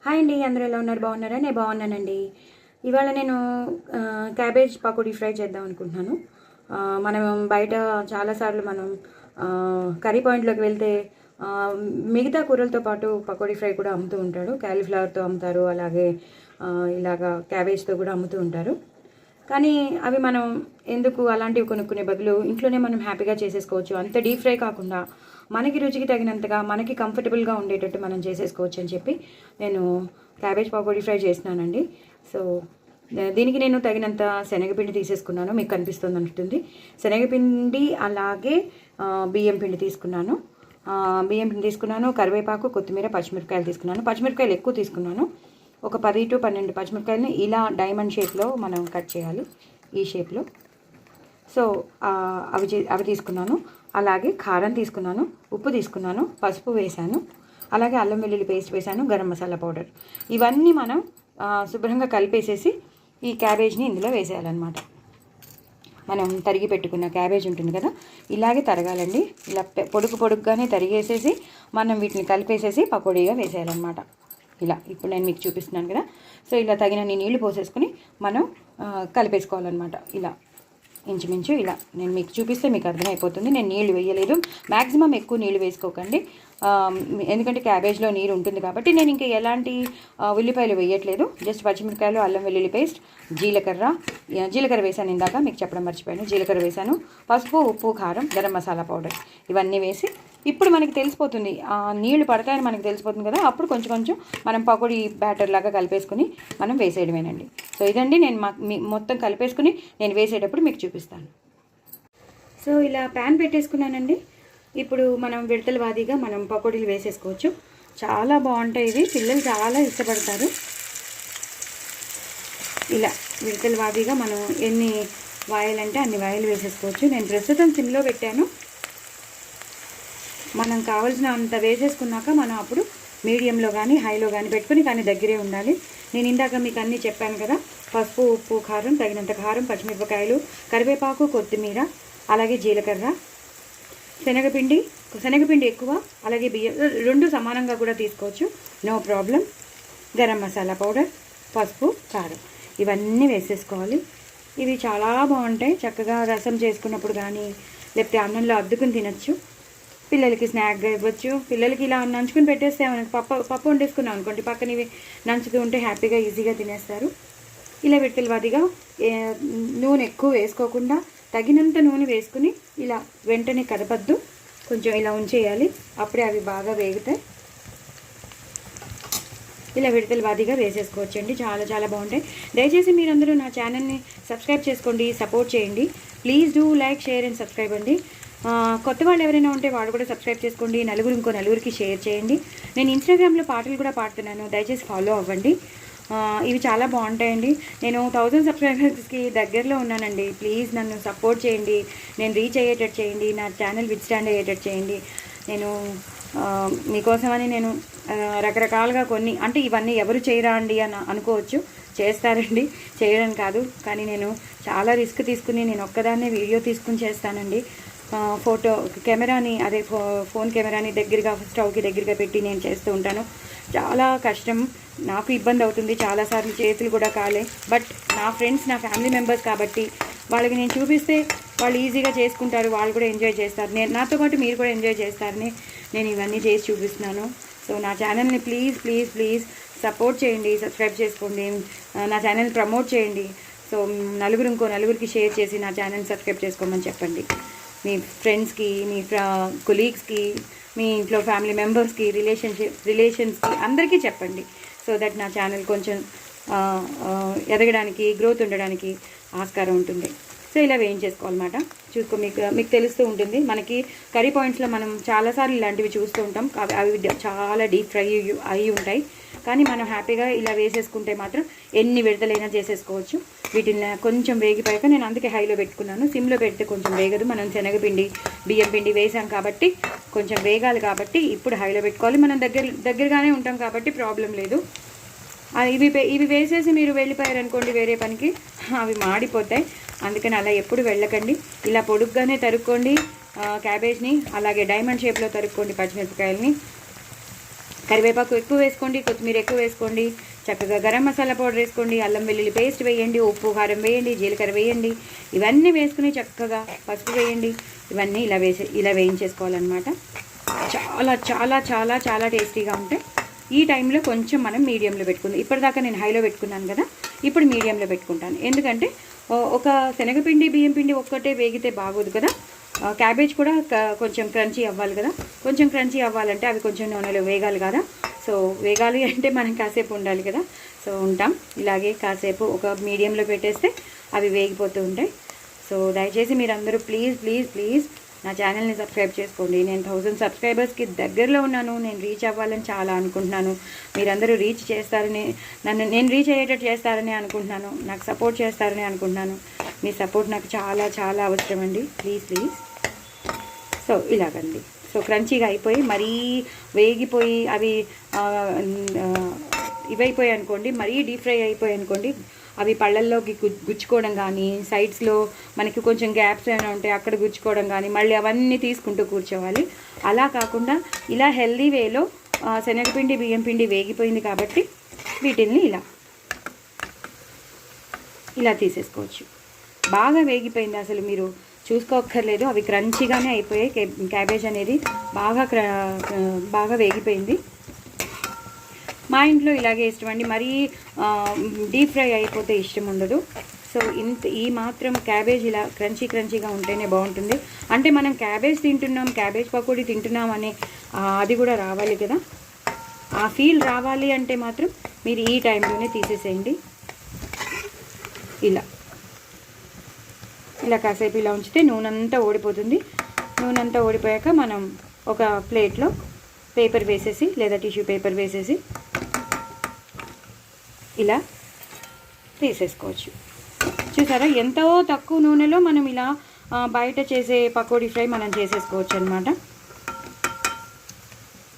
Hi అండి, అందరూ ఎలా ఉన్నారు? బాగున్నారా? నేను బాగున్నానండి. ఇవాళ నేను క్యాబేజ్ పకోడీ ఫ్రై చేద్దాం అనుకుంటున్నాను. మనం బయట చాలాసార్లు మనం కర్రీ పాయింట్లోకి వెళ్తే ఆ, మిగతా కూరలతో పాటు పకోడీ ఫ్రై కూడా అమ్ముతూ ఉంటాడు. క్యాలీఫ్లవర్తో అమ్ముతారు, అలాగే ఇలాగా క్యాబేజ్తో కూడా అమ్ముతూ ఉంటారు. కానీ అవి మనం ఎందుకు అలాంటివి కొనుక్కునే బదులు ఇంట్లోనే మనం హ్యాపీగా చేసేసుకోవచ్చు. అంత డీప్ ఫ్రై కాకుండా మనకి రుచికి తగినంతగా మనకి కంఫర్టబుల్గా ఉండేటట్టు మనం చేసేసుకోవచ్చు అని చెప్పి నేను క్యాబేజ్ పకోడీ ఫ్రై చేస్తున్నానండి. సో దీనికి నేను తగినంత శనగపిండి తీసేసుకున్నాను. మీకు కనిపిస్తుంది అంటుంది శనగపిండి, అలాగే బియ్యం పిండి తీసుకున్నాను. బియ్యం పిండి తీసుకున్నాను, కరివేపాకు, కొత్తిమీర, పచ్చిమిరపకాయలు తీసుకున్నాను. పచ్చిమిరపకాయలు ఎక్కువ తీసుకున్నాను. ఒక 10 to 12 పచ్చిమిరపకాయలని ఇలా డైమండ్ షేప్లో మనం కట్ చేయాలి, ఈ షేప్లో. సో అవి తీసుకున్నాను. అలాగే కారం తీసుకున్నాను, ఉప్పు తీసుకున్నాను, పసుపు వేశాను, అలాగే అల్లం వెల్లుల్లి పేస్ట్ వేశాను, గరం మసాలా పౌడర్. ఇవన్నీ మనం శుభ్రంగా కలిపేసేసి ఈ క్యాబేజ్ని ఇందులో వేసేయాలన్నమాట. మనం తరిగి పెట్టుకున్న క్యాబేజ్ ఉంటుంది కదా, ఇలాగే తరగాలండి. ఇలా పొడుగుగానే తరిగేసేసి మనం వీటిని కలిపేసేసి పకోడీగా వేసేయాలన్నమాట. ఇలా ఇప్పుడు నేను మీకు చూపిస్తున్నాను కదా. సో ఇలా తగినన్ని నీళ్లు పోసేసుకుని మనం కలిపేసుకోవాలన్నమాట. ఇలా ఇంచుమించు ఇలా నేను మీకు చూపిస్తే మీకు అర్థమైపోతుంది. నేను నీళ్లు వేయలేదు, మ్యాక్సిమం ఎక్కువ నీళ్ళు వేసుకోకండి, ఎందుకంటే క్యాబేజ్లో నీరు ఉంటుంది కాబట్టి. నేను ఇంకా ఎలాంటి ఉల్లిపాయలు వేయట్లేదు, జస్ట్ పచ్చిమిరపకాయలు, అల్లం వెల్లుల్లి పేస్ట్, జీలకర్ర వేసాను. ఇందాక మీకు చెప్పడం మర్చిపోయాను, జీలకర్ర వేసాను, పసుపు, ఉప్పు, కారం, గరం మసాలా పౌడర్ ఇవన్నీ వేసి ఇప్పుడు మనకి తెలిసిపోతుంది, నీళ్లు పడతాయని మనకి తెలిసిపోతుంది కదా. అప్పుడు కొంచెం కొంచెం మనం పకోడీ బ్యాటర్ లాగా కలిపేసుకుని మనం వేసేయడమేనండి. సో ఇదండి, నేను మొత్తం కలిపేసుకుని నేను వేసేటప్పుడు మీకు చూపిస్తాను. సో ఇలా ప్యాన్ పెట్టేసుకున్నానండి. ఇప్పుడు మనం విడతల వారీగా మనం పకోడీలు వేసేసుకోవచ్చు. చాలా బాగుంటాయి ఇవి, పిల్లలు చాలా ఇష్టపడతారు. ఇలా విడతల వారీగా మనం ఎన్ని వాయిలంటే అన్ని వాయిలు వేసేసుకోవచ్చు. నేను ప్రస్తుతం సిమ్లో పెట్టాను. మనం కావాల్సిన అంత వేసేసుకున్నాక మనం అప్పుడు మీడియంలో కానీ హైలో కానీ పెట్టుకుని కానీ దగ్గరే ఉండాలి. నేను ఇందాక మీకు అన్నీ చెప్పాను కదా, పసుపు, ఉప్పు, కారం, తగినంత కారం, పచ్చిమిరపకాయలు, కరివేపాకు, కొత్తిమీర, అలాగే జీలకర్ర, శనగపిండి ఎక్కువ, అలాగే బియ్యం రెండు సమానంగా కూడా తీసుకోవచ్చు, no problem. Garam masala powder, పసుపు, కారం ఇవన్నీ వేసేసుకోవాలి. ఇవి చాలా బాగుంటాయి. చక్కగా రసం చేసుకున్నప్పుడు కానీ లేకపోతే అన్నంలో అద్దుకుని తినచ్చు. పిల్లలకి స్నాక్గా ఇవ్వచ్చు. పిల్లలకి ఇలా నంచుకుని పెట్టేస్తే పప్పు వండేసుకున్నాం అనుకోండి, పక్కన ఇవి నంచుతూ ఉంటే హ్యాపీగా ఈజీగా తినేస్తారు. ఇలా విడతలవాదిగా నూనె ఎక్కువ వేసుకోకుండా తగినంత నూనె వేసుకుని ఇలా వెంటనే కదపద్దు, కొంచెం ఇలా ఉంచేయాలి, అప్పుడే అవి బాగా వేగుతాయి. ఇలా విడతలవాదిగా వేసేసుకోవచ్చండి. చాలా చాలా బాగుంటాయి. దయచేసి మీరందరూ నా ఛానల్ని సబ్స్క్రైబ్ చేసుకోండి, సపోర్ట్ చేయండి. Please do like, share and subscribe అండి. కొత్త వాళ్ళు ఎవరైనా ఉంటే వాళ్ళు కూడా సబ్స్క్రైబ్ చేసుకోండి. ఇంకో నలుగురికి షేర్ చేయండి. నేను ఇన్స్టాగ్రామ్లో పాటలు కూడా పాడుతున్నాను, దయచేసి ఫాలో అవ్వండి. ఇవి చాలా బాగుంటాయండి. నేను 1000 సబ్స్క్రైబర్స్కి దగ్గరలో ఉన్నానండి. ప్లీజ్ నన్ను సపోర్ట్ చేయండి, నేను రీచ్ అయ్యేటట్టు చేయండి, నా ఛానల్ విత్స్టాండ్ అయ్యేటట్టు చేయండి. నేను మీకోసమని నేను రకరకాలుగా కొన్ని, అంటే ఇవన్నీ ఎవరు చేయరా అండి అని అనుకోవచ్చు, చేస్తారండి, చేయడం కాదు. కానీ నేను చాలా రిస్క్ తీసుకుని నేను ఒక్కదాన్నే వీడియో తీసుకుని చేస్తానండి. కెమెరాని ఫోన్ కెమెరాని దగ్గరగా స్టవ్కి దగ్గరగా పెట్టి నేను చేస్తూ ఉంటాను. చాలా కష్టం, నాకు ఇబ్బంది అవుతుంది, చాలాసార్లు చేతులు కూడా కాలే. బట్ నా ఫ్రెండ్స్, నా ఫ్యామిలీ మెంబర్స్ కాబట్టి వాళ్ళకి నేను చూపిస్తే వాళ్ళు ఈజీగా చేసుకుంటారు, వాళ్ళు కూడా ఎంజాయ్ చేస్తారు. నాతో పాటు మీరు కూడా ఎంజాయ్ చేస్తారని నేను ఇవన్నీ చేసి చూపిస్తున్నాను. సో నా ఛానల్ని ప్లీజ్ ప్లీజ్ ప్లీజ్ సపోర్ట్ చేయండి, సబ్స్క్రైబ్ చేసుకోండి, నా ఛానల్ ప్రమోట్ చేయండి. సో ఇంకో నలుగురికి షేర్ చేసి నా ఛానల్ సబ్స్క్రైబ్ చేసుకోమని చెప్పండి. మీ ఫ్రెండ్స్కి, మీ కొలీగ్స్కి, మీ ఇంట్లో ఫ్యామిలీ మెంబర్స్కి, రిలేషన్స్కి అందరికీ చెప్పండి. సో దట్ నా ఛానల్ కొంచెం ఎదగడానికి, గ్రోత్ ఉండడానికి ఆస్కారం ఉంటుంది. సో ఇలా వేయించేసుకోవాలన్నమాట. మీకు తెలుస్తూ ఉంటుంది. మనకి కర్రీ పాయింట్స్లో మనం చాలాసార్లు ఇలాంటివి చూస్తూ ఉంటాం, అవి చాలా డీప్ ఫ్రై అయి ఉంటాయి. కానీ మనం హ్యాపీగా ఇలా వేసేసుకుంటే మాత్రం ఎన్ని విడతలైనా చేసేసుకోవచ్చు. వీటిని కొంచెం వేగిపోయాక నేను అందుకే హైలో పెట్టుకున్నాను. సిమ్లో పెడితే కొంచెం వేగదు. మనం శనగపిండి, బియ్యం పిండి వేసాం కాబట్టి కొంచెం వేగాలి, కాబట్టి ఇప్పుడు హైలో పెట్టుకోవాలి. మనం దగ్గరగానే ఉంటాం కాబట్టి ప్రాబ్లం లేదు. ఇవి వేసేసి మీరు వెళ్ళిపోయారనుకోండి వేరే పనికి, అవి మాడిపోతాయి. అందుకని అలా ఎప్పుడు వెళ్ళకండి. ఇలా పొడుగ్గానే తరుక్కోండి క్యాబేజ్ని, అలాగే డైమండ్ షేప్లో తరుక్కోండి పచ్చిమిరపకాయలని. కరివేపాకు ఎక్కువ వేసుకోండి, కొత్తిమీర ఎక్కువ వేసుకోండి, చక్కగా గరం మసాలా పౌడర్ వేసుకోండి, అల్లం వెల్లుల్లి పేస్ట్ వేయండి, ఉప్పు కారం వేయండి, జీలకర్ర వేయండి, ఇవన్నీ వేసుకుని చక్కగా పసుపు వేయండి. ఇవన్నీ ఇలా వేయించేసుకోవాలన్నమాట. చాలా చాలా చాలా చాలా టేస్టీగా ఉంటాయి. ఈ టైంలో కొంచెం మనం మీడియంలో పెట్టుకుందాం. ఇప్పటిదాకా నేను హైలో పెట్టుకున్నాను కదా, ఇప్పుడు మీడియంలో పెట్టుకుంటాను. ఎందుకంటే ఒక శనగపిండి బియ్యం పిండి ఒక్కటే వేగితే బాగోదు కదా, క్యాబేజ్ కూడా కొంచెం క్రంచీ అవ్వాలి కదా. కొంచెం క్రంచీ అవ్వాలంటే అవి కొంచెం నూనెలో వేగాలి కదా. సో వేగాలి అంటే మనం కాసేపు ఉండాలి కదా. సో ఉంటాం ఇలాగే కాసేపు ఒక మీడియంలో పెట్టేస్తే అవి వేగిపోతూ ఉంటాయి. సో దయచేసి మీరందరూ ప్లీజ్ ప్లీజ్ ప్లీజ్ నా ఛానల్ని సబ్స్క్రైబ్ చేసుకోండి. నేను 1000 సబ్స్క్రైబర్స్కి దగ్గరలో ఉన్నాను. నేను రీచ్ అవ్వాలని చాలా అనుకుంటున్నాను. మీరందరూ రీచ్ చేస్తారని, నేను రీచ్ అయ్యేటట్టు చేస్తారని అనుకుంటున్నాను. నాకు సపోర్ట్ చేస్తారని అనుకుంటున్నాను. మీ సపోర్ట్ నాకు చాలా చాలా అవసరం అండి. Please please. సో ఇలాగండి. సో క్రంచీగా అయిపోయి మరీ వేగిపోయి అవి ఇవైపోయాయి అనుకోండి, మరీ డీప్ ఫ్రై అయిపోయాయి అనుకోండి, అవి పళ్ళల్లోకి గుచ్చుకోవడం కానీ, సైడ్స్లో మనకి కొంచెం గ్యాప్స్ ఏమైనా ఉంటే అక్కడ గుచ్చుకోవడం కానీ, మళ్ళీ అవన్నీ తీసుకుంటూ కూర్చోవాలి. అలా కాకుండా ఇలా హెల్దీ వేలో శనగపిండి బియ్యం పిండి వేగిపోయింది కాబట్టి వీటిల్ని ఇలా తీసేసుకోవచ్చు. బాగా వేగిపోయింది, అసలు మీరు చూసుకోక్కర్లేదు. అవి క్రంచీగానే అయిపోయాయి. క్యాబేజ్ అనేది బాగా వేగిపోయింది. మా ఇంట్లో ఇలాగే ఇష్టం అండి. మరీ డీప్ ఫ్రై అయిపోతే ఇష్టం ఉండదు. సో ఈ మాత్రం క్యాబేజ్ ఇలా క్రంచీగా ఉంటేనే బాగుంటుంది. అంటే మనం క్యాబేజ్ తింటున్నాం, క్యాబేజ్ పకోడీ తింటున్నాం అనే అది కూడా రావాలి కదా. ఆ ఫీల్ రావాలి అంటే మాత్రం మీరు ఈ టైంలోనే తీసేసేయండి. ఇలా కాసేపు ఇలా ఉంచితే నూనెంతా ఓడిపోతుంది. నూనెంతా ఓడిపోయాక మనం ఒక ప్లేట్లో పేపర్ వేసేసి లేదా టిష్యూ పేపర్ వేసేసి ఇలా తీసేసుకోవచ్చు. చూసారా, ఎంతో తక్కువ నూనెలో మనం ఇలా బయట చేసే పకోడీ ఫ్రై మనం చేసేసుకోవచ్చు అనమాట.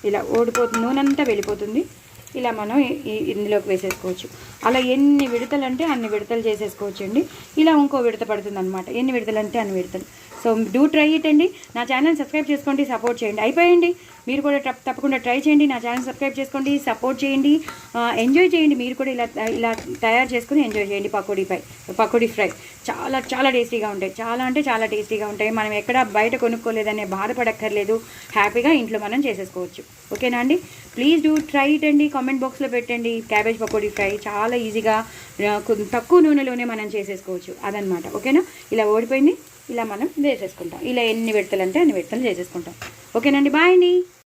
ఇలా నూనెంతా వెళ్ళిపోతుంది. ఇలా మనం ఇందులోకి వేసేసుకోవచ్చు. అలా ఎన్ని విడతలు అంటే అన్ని విడతలు చేసేసుకోవచ్చు అండి. ఇలా ఇంకో విడత పడుతుంది అనమాట. ఎన్ని విడతలు అంటే అన్ని విడతలు. సో డూ ట్రై ఇట్ అండి. నా ఛానల్ సబ్స్క్రైబ్ చేసుకోండి, సపోర్ట్ చేయండి. అయిపోయండి. మీరు కూడా తప్పకుండా ట్రై చేయండి. నా ఛానల్ సబ్స్క్రైబ్ చేసుకోండి, సపోర్ట్ చేయండి, ఎంజాయ్ చేయండి. మీరు కూడా ఇలా తయారు చేసుకుని ఎంజాయ్ చేయండి. పకోడీ ఫ్రై చాలా చాలా టేస్టీగా ఉంటాయి. చాలా అంటే చాలా టేస్టీగా ఉంటాయి. మనం ఎక్కడ బయట కొనుక్కోలేదనే బాధపడక్కర్లేదు. హ్యాపీగా ఇంట్లో మనం చేసేసుకోవచ్చు. ఓకేనా అండి? ప్లీజ్ డూ ట్రై ఇట్ అండి. కామెంట్ బాక్స్లో పెట్టండి. క్యాబేజ్ పకోడీ ఫ్రై చాలా ఈజీగా తక్కువ నూనెలోనే మనం చేసేసుకోవచ్చు అదనమాట. ఓకేనా? ఇలా ఓడిపోయింది, ఇలా మనం వేసేసుకుంటాం. ఇలా ఎన్ని విడతలు అంటే అన్ని విడతలు చేసేసుకుంటాం. ఓకేనండి? బాయ్ అండి.